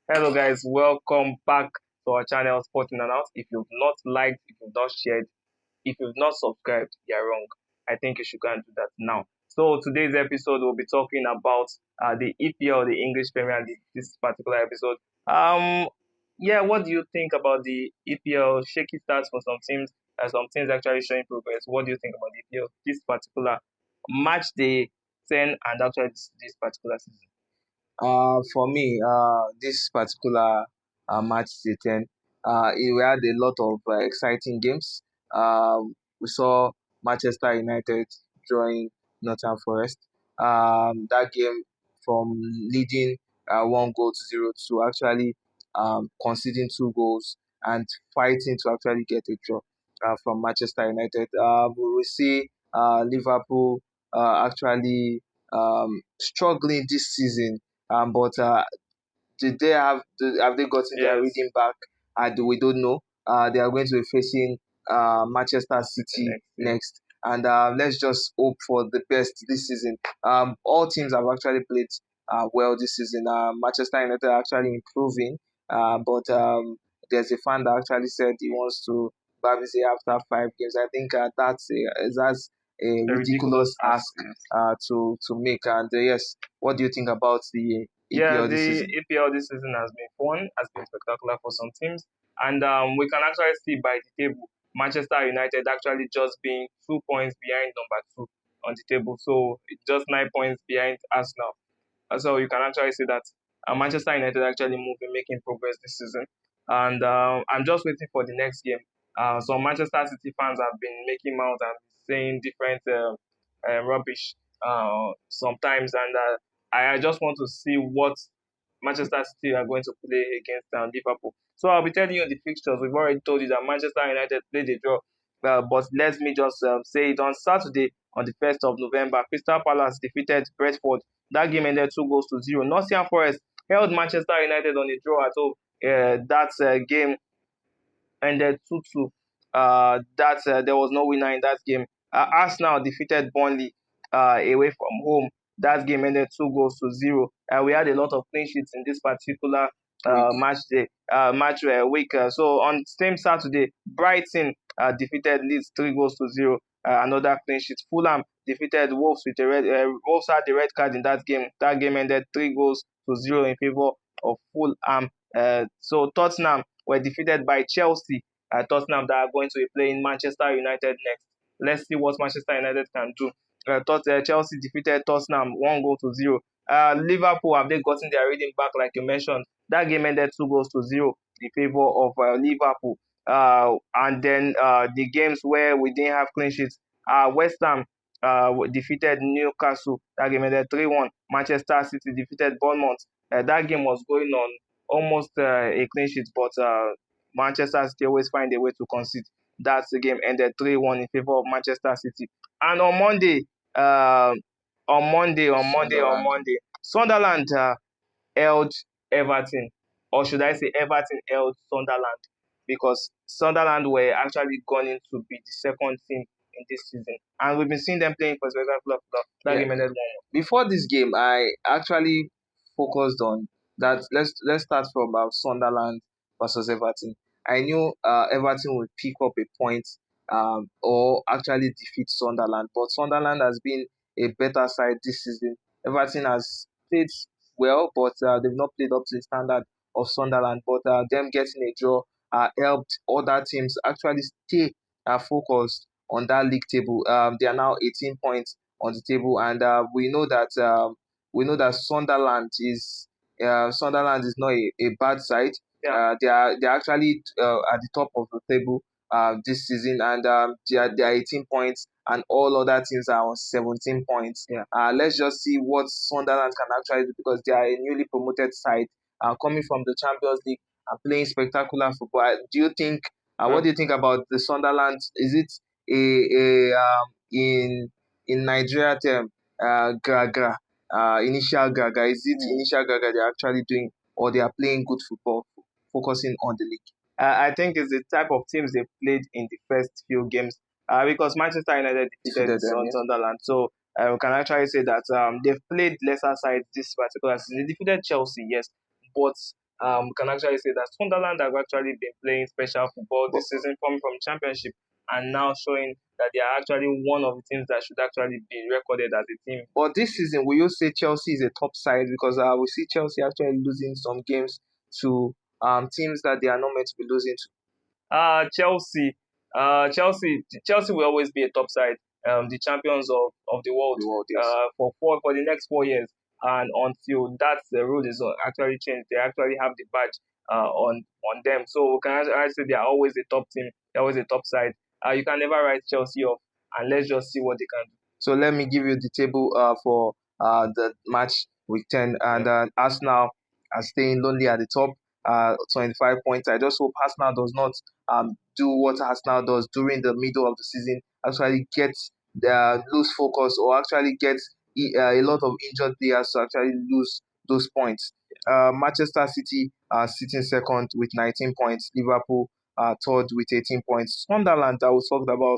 Hello, guys. Welcome back to our channel, Sporting and Out. If you've not liked, if you've not shared, if you've not subscribed, you're wrong. I think you should go and do that now. So today's episode, we'll be talking about the EPL, the English Premier League. This particular episode. Yeah. What do you think about the EPL? Shaky starts for some teams. Some teams actually showing progress. What do you think about the EPL? This particular match day 10 and actually this particular season. For me, this particular match day 10, we had a lot of exciting games. We saw Manchester United drawing Nottingham Forest. That game from leading 1 goal to 0 to actually conceding 2 goals and fighting to actually get a draw from Manchester United. We will see Liverpool actually struggling this season, but did they have they gotten their Yes. reading back? We don't know. They are going to be facing Manchester City next, and let's just hope for the best this season. All teams have actually played well this season. Manchester United are actually improving, but there's a fan that actually said he wants to Babise after 5 games. I think that's a A ridiculous ask yes. to make. And yes, what do you think about the Yeah, EPL this the season? EPL this season has been fun, has been spectacular for some teams, and we can actually see by the table, Manchester United actually just being 2 points behind number two on the table, so it's just 9 points behind Arsenal. So you can actually see that Manchester United actually moving, making progress this season. And I'm just waiting for the next game. Some Manchester City fans have been making out and saying different rubbish sometimes, and I just want to see what Manchester City are going to play against Liverpool. So I'll be telling you the fixtures. We've already told you that Manchester United played a draw, but let me just say it on Saturday on the 1st of November. Crystal Palace defeated Brentford. That game ended 2 goals to 0. Nottingham Forest held Manchester United on a draw at home. That game ended 2-2. There was no winner in that game. Arsenal defeated Burnley away from home. That game ended 2 goals to 0. We had a lot of clean sheets in this particular Week. match week. So on same Saturday, Brighton defeated Leeds 3 goals to 0. Another clean sheet. Fulham defeated Wolves with a red. Wolves had the red card in that game. That game ended 3 goals to 0 in favor of Fulham. So Tottenham were defeated by Chelsea. Tottenham that are going to be playing Manchester United next. Let's see what Manchester United can do. Chelsea defeated Tottenham 1 goal to 0. Liverpool, have they gotten their reading back like you mentioned? That game ended 2 goals to 0 in favor of Liverpool. And then the games where we didn't have clean sheets, West Ham defeated Newcastle. That game ended 3-1. Manchester City defeated Bournemouth. That game was going on almost a clean sheet, but Manchester City always find a way to concede. That game ended 3-1 in favor of Manchester City. And uh, on Monday, Sunderland held Everton, or should I say Everton held Sunderland, because Sunderland were actually going to be the second team in this season, and we've been seeing them playing for Spectacular Football. That Yeah. game ended 1-1. Before this game, I actually focused on that. Let's start from Sunderland versus Everton. I knew Everton would pick up a point or actually defeat Sunderland, but Sunderland has been a better side this season. Everton has played well, but they've not played up to the standard of Sunderland. But them getting a draw helped other teams actually stay focused on that league table. They are now 18 points on the table, and we know that Sunderland is not a bad side. Yeah. They are actually at the top of the table this season, and they are 18 points, and all other teams are on 17 points. Yeah. Let's just see what Sunderland can actually do, because they are a newly promoted side coming from the Champions League and playing spectacular football. Do you think? What do you think about the Sunderland? Is it in Nigeria term, gragra, initial gragra? Is it initial gragra they're actually doing, or they are playing good football, focusing on the league? I think it's the type of teams they played in the first few games, because Manchester United defeated Defeated them, yes. Sunderland. So we can actually say that they've played lesser sides this particular season. They defeated Chelsea, yes, but we can actually say that Sunderland have actually been playing special football this season, coming from Championship and now showing that they are actually one of the teams that should actually be recorded as a team. But this season, will you say Chelsea is a top side? Because we see Chelsea actually losing some games to teams that they are not meant to be losing to. Chelsea, Chelsea will always be a top side, the champions of the world, The world, yes. For the next 4 years, and until that the rule is actually changed, they actually have the badge on them. So we can actually say they are always a top team, they're always a top side. You can never write Chelsea off, and let's just see what they can do. So let me give you the table for the match week 10. And Arsenal are staying lonely at the top, 25 points. I just hope Arsenal does not do what Arsenal does during the middle of the season, actually get lose focus or actually get a lot of injured players to actually lose those points. Manchester City are sitting second with 19 points. Liverpool third with 18 points. Sunderland, that we talked about,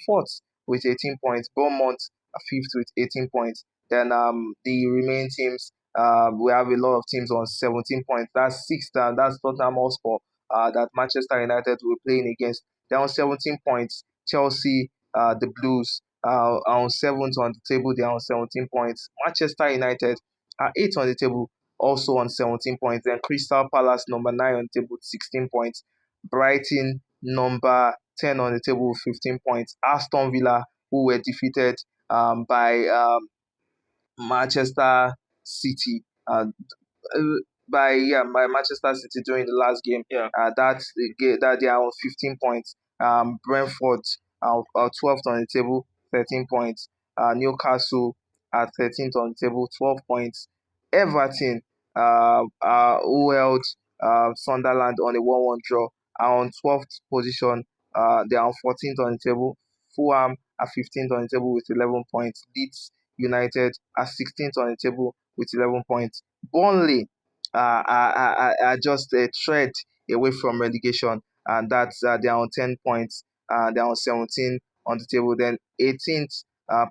fourth with 18 points. Bournemouth fifth with 18 points. Then the remaining teams, we have a lot of teams on 17 points. That's sixth, and that's Tottenham Hotspur that Manchester United will be playing against. They're on 17 points. Chelsea, the Blues, are on seventh on the table. They're on 17 points. Manchester United are eighth on the table, also on 17 points. Then Crystal Palace, number nine on the table, 16 points. Brighton, number 10 on the table, 15 points. Aston Villa, who were defeated by Manchester City uh, by Manchester City during the last game. Yeah. That they are on 15 points. Brentford 12th on the table, 13 points. Newcastle at 13th on the table, 12 points. Everton, who held Sunderland on a 1-1 draw, are on 12th position. They are on 14th on the table. Fulham are 15th on the table with 11 points. Leeds United are 16th on the table with 11 points. Burnley are just a thread away from relegation, and that's they are on 10 points. They are on 17 on the table. Then 18th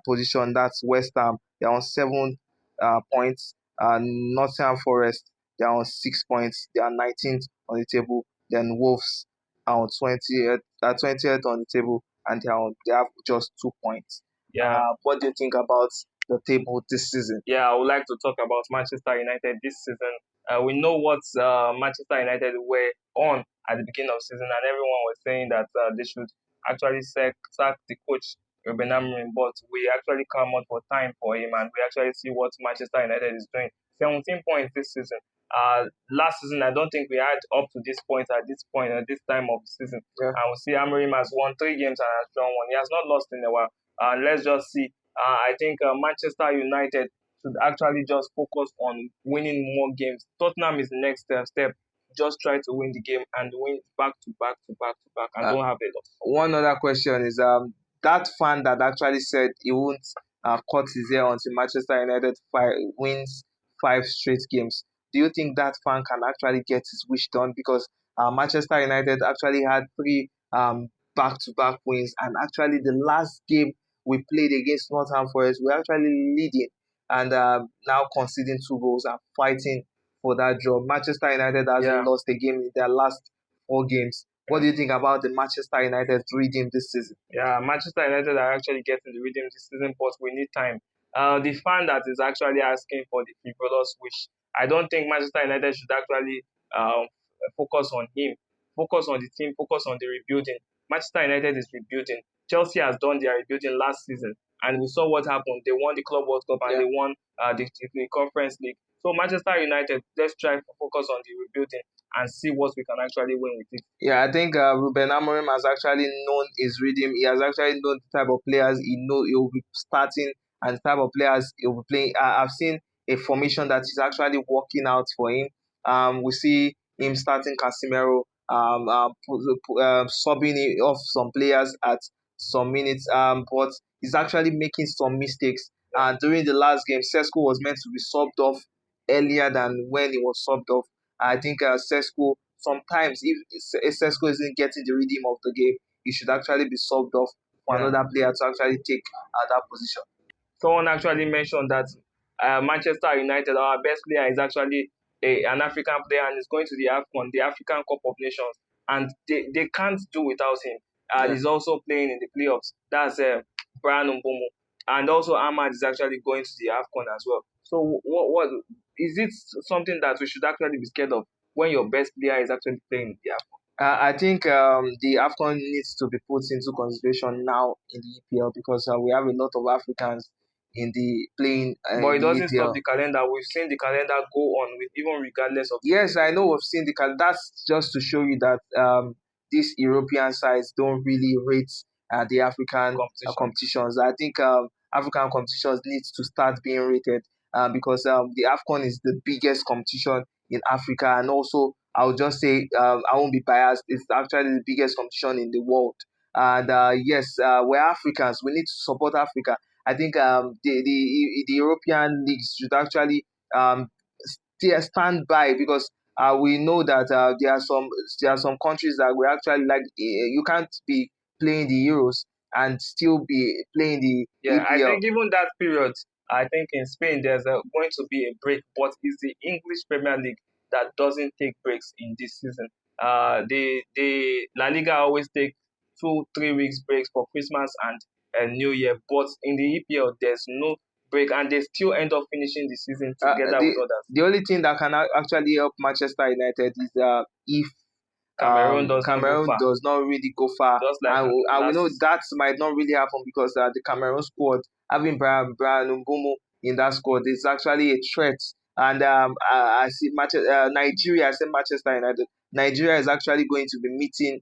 position, that's West Ham. They are on 7 points. Nottingham Forest, they are on 6 points. They are 19th on the table. Then Wolves are on 20th on the table, and they have just 2 points. Yeah. What do you think about the table this season? Yeah, I would like to talk about Manchester United this season. We know what Manchester United were on at the beginning of the season, and everyone was saying that they should actually sack the coach Ruben Amorim, but we actually come out for time for him, and we actually see what Manchester United is doing. 17 points this season. Last season, I don't think we had up to this point at this time of the season. Yeah. And we see Amorim has won 3 games and has drawn one. He has not lost in a while. Let's just see. I think Manchester United should actually just focus on winning more games. Tottenham is the next step. Just try to win the game and win back to back to back to back and don't have a loss. One other question is that fan that actually said he won't cut his hair until Manchester United wins 5 straight games. Do you think that fan can actually get his wish done? Because Manchester United actually had 3 back-to-back wins, and actually the last game we played against Nottingham Forest, we're actually leading and now conceding 2 goals and fighting for that draw. Manchester United hasn't lost a game in their last 4 games. What do you think about the Manchester United rhythm this season? Yeah, Manchester United are actually getting the rhythm this season, but we need time. The fan that is actually asking for the frivolous wish, I don't think Manchester United should actually focus on him, focus on the team, focus on the rebuilding. Manchester United is rebuilding. Chelsea has done their rebuilding last season, and we saw what happened. They won the Club World Cup and they won the Conference League. So Manchester United, let's try to focus on the rebuilding and see what we can actually win with it. Yeah, I think Ruben Amorim has actually known his rhythm. He has actually known the type of players he will be starting and the type of players he will be playing. I've seen a formation that is actually working out for him. We see him starting Casemiro, subbing off some players at some minutes, but he's actually making some mistakes. During the last game, Sesko was meant to be subbed off earlier than when he was subbed off. I think Sesko, sometimes if Sesko isn't getting the rhythm of the game, he should actually be subbed off for another player to actually take that position. Someone actually mentioned that Manchester United, our best player, is actually an African player and is going to the AFCON, the African Cup of Nations, and they can't do without him. Yeah. He's also playing in the playoffs. That's Brian Mbomo. And also Ahmad is actually going to the AFCON as well. So what is it something that we should actually be scared of when your best player is actually playing in the AFCON? I think the AFCON needs to be put into consideration now in the EPL because we have a lot of Africans in the playing But in it the doesn't stop EPL. the calendar. We've seen the calendar go on with even regardless of Yes, I know we've seen that's just to show you that these European sides don't really rate the African competition. competitions. I think African competitions needs to start being rated because the AFCON is the biggest competition in Africa, and also I'll just say I won't be biased. It's actually the biggest competition in the world. And yes, we're Africans. We need to support Africa. I think the European leagues should actually stand by because we know that there are some countries that we actually like. You can't be playing the Euros and still be playing the Yeah, I EPL. think even that period, I think in Spain there's going to be a break, but it's the English Premier League that doesn't take breaks in this season. The La Liga always take 2 3 weeks breaks for Christmas and New Year, but in the EPL there's no break, and they still end up finishing the season Uh, together the with others. the only thing that can actually help Manchester United is if Cameroon does not go Cameroon far, does not really go far, just like and we know last. that might not really happen because the Cameroon squad having Brian Mbumo in that squad is actually a threat. And I see Nigeria. I say Manchester United. Nigeria is actually going to be meeting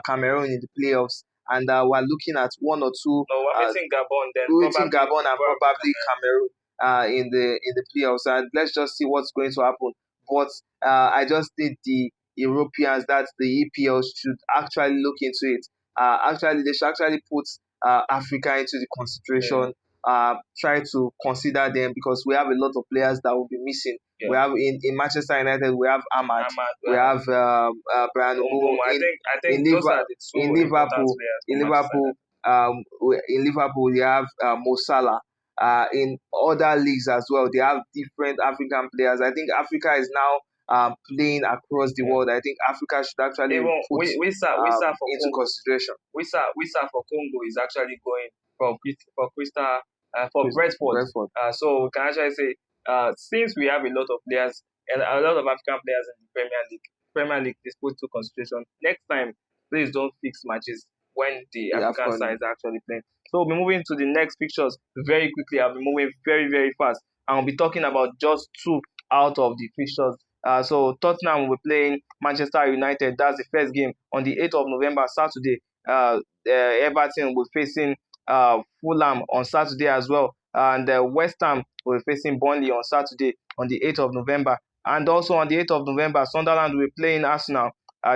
Cameroon in the playoffs, and we're looking at one or two No, we're missing Gabon, then meeting probably Gabon and probably probably Cameroon in the playoffs. And let's just see what's going to happen. But I just think the Europeans, that the EPL should actually look into it. Actually, they should actually put Africa into the yeah, consideration. Try to consider them because we have a lot of players that will be missing. We yeah. have in Manchester United, we have Ahmad, Ahmad, we have Brian Mbomo. Umbomo. I think In those Liver are the in two important Liverpool, players for in Manchester Liverpool, United. we have Mo Salah. In other leagues as well, they have different African players. I think Africa is now playing across the Yeah. world. I think Africa should actually Even put Wisa for into Congo. consideration. Wisa for Congo is actually going for Crystal for Brentford. Brentford. So we can actually say since we have a lot of players and a lot of African players in the Premier League is put to consideration. Next time, please don't fix matches when the The African AFCON. sides are actually playing. So we'll be moving to the next fixtures very quickly. I'll be moving very, very fast. And we'll be talking about just two out of the fixtures. So Tottenham will be playing Manchester United. That's the first game on the 8th of November, Saturday. Everton will be facing Fulham on Saturday as well. And West Ham will be facing Burnley on Saturday on the 8th of November. And also on the 8th of November, Sunderland will be playing Arsenal.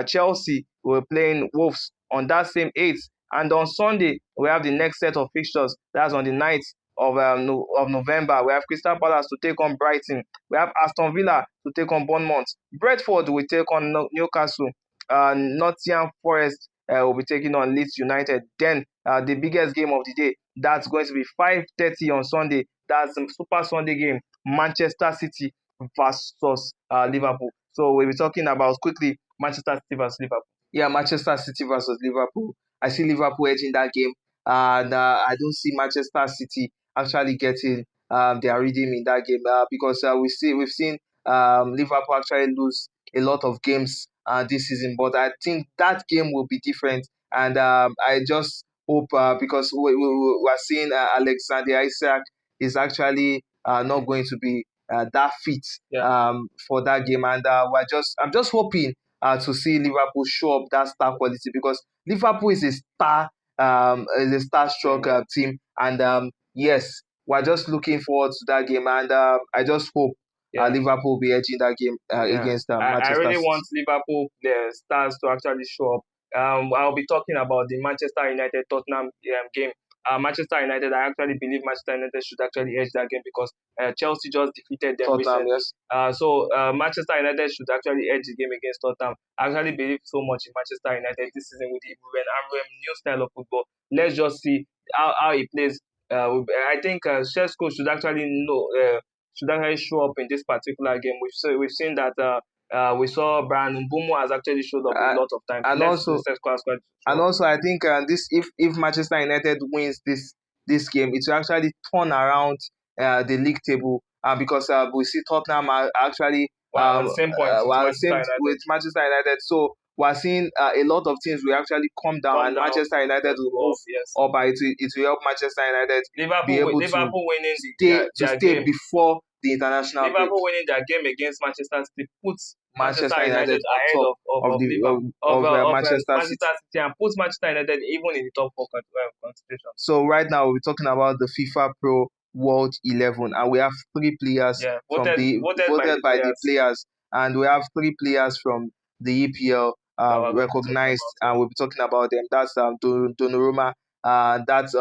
Chelsea will be playing Wolves on that same 8th. And on Sunday, we have the next set of fixtures. That's on the 9th of November. We have Crystal Palace to take on Brighton. We have Aston Villa to take on Bournemouth. Brentford will take on Newcastle. Nottingham Forest will be taking on Leeds United. Then the biggest game of the day, that's going to be 5:30 on Sunday. That's a Super Sunday game. Manchester City versus Liverpool. So we'll be talking about quickly Manchester City versus Liverpool. Yeah, Manchester City versus Liverpool. I see Liverpool edging that game, and I don't see Manchester City actually getting their rhythm in that game because we've seen Liverpool actually lose a lot of games this season. But I think that game will be different, and I just hope because we are seeing Alexander Isak is actually not going to be that fit Yeah. for that game, and I'm just hoping to see Liverpool show up that star quality because Liverpool is a star struck team, and yes, we're just looking forward to that game, and I just hope Yeah. Liverpool will be edging that game Yeah. against I Manchester really City. want Liverpool the stars to actually show up. I'll be talking about the Manchester United Tottenham game. Manchester United, I actually believe Manchester United should actually edge that game because Chelsea just defeated them Tottenham, recently. yes. So Manchester United should actually edge the game against Tottenham. I actually believe so much in Manchester United this season with the Ruben Amorim new style of football. Let's just see how he plays. I think Sheshko should actually know. should actually show up in this particular game. We've seen that we saw Brian Mbumo has actually showed up a Uh, lot of times. and also Let's quite And sure. also, I think this if Manchester United wins this game, it will actually turn around the league table. Because we see Tottenham are actually Well, on the same point with well, Manchester same United, with Manchester United. So we're seeing a lot of teams will actually come down, come and down, Manchester United to will go move up. Yes, up, and it will help Manchester United be able to Liverpool winning stay their game. before the international break. Liverpool winning their game against Manchester City puts Manchester Manchester United United on ahead top of Liverpool of Manchester City. Manchester City, and puts Manchester United even in the top four consideration. So right now we're talking about the FIFA Pro World 11, and we have three players Yeah, from the voted by voted the by the players players, and we have three players from the EPL that we're going to be talking recognized, about. and we'll be talking about them. That's Donnarumma, that's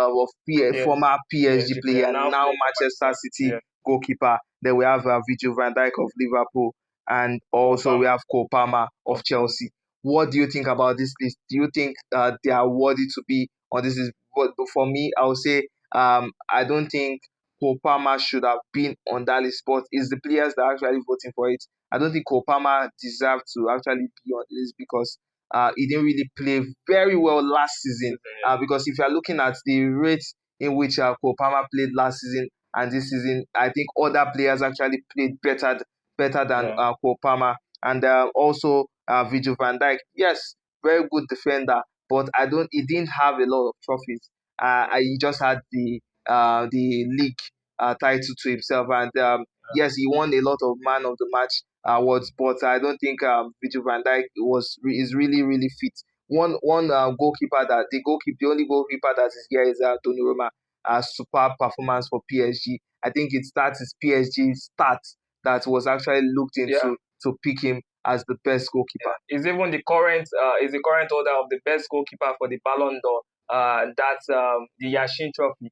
former PSG player, now now playing for Manchester Manchester City. City goalkeeper. Then we have Virgil van Dijk of Liverpool, and Cole also we Palmer have Cole Palmer of of Chelsea. What do you think about this list? Do you think they are worthy to be on this list? But for me, I would say I don't think Cole Palmer should have been on that list, but it's the players that are actually voting for it. I don't think Cole Palmer deserved to actually be on the list because he didn't really play very well last season. Because if you are looking at the rate in which Cole Palmer played last season and this season, I think other players actually played better than Cole Palmer. And also Virgil van Dijk. Yes, very good defender, but I don't. He didn't have a lot of trophies. He just had the league title to himself, and yes, he won a lot of man of the match awards. But I don't think Virgil van Dijk is really fit. One goalkeeper that the only goalkeeper that is here is Donnarumma. Superb performance for PSG. I think it starts his PSG stats that was actually looked yeah. into to pick him as the best goalkeeper. Is even the current holder of the best goalkeeper for the Ballon d'Or. That's the Yashin Trophy.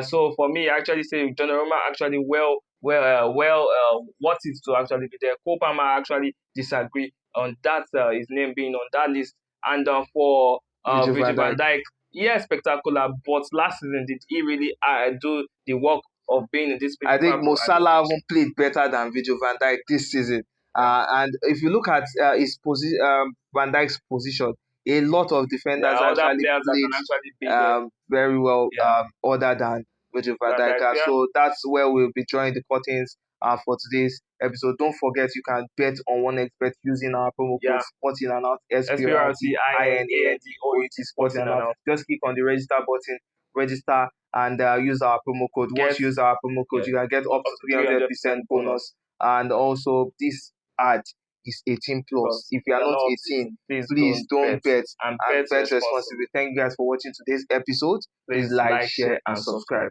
So for me, I actually say Donnarumma actually what is to actually be there. Cole Palmer actually disagree on that his name being on that list. And for Virgil Virgil van van Dijk. Dijk, yeah, spectacular. But last season, did he really do the work of being in this I think FIFA Mo Pro? Salah even played better than Virgil van Dijk this season. And if you look at Van Dijk's position, a lot of There defenders are other actually players that played can actually be there. very well Yeah. other than Virgil van Van Dijk. Dijk, yeah. So that's where we'll be drawing the curtains for today's episode. Don't forget you can bet on one expert using our promo code Sporting and Out, SPORTINANDOUT Sporting and Out. Just click on the register button, register, and use our promo code. Once you use our promo code, you can get up to 300% bonus. And also, this ad is 18 plus. If you are not 18, please don't bet and bet responsibly. Thank you guys for watching today's episode. Please like, share, and subscribe.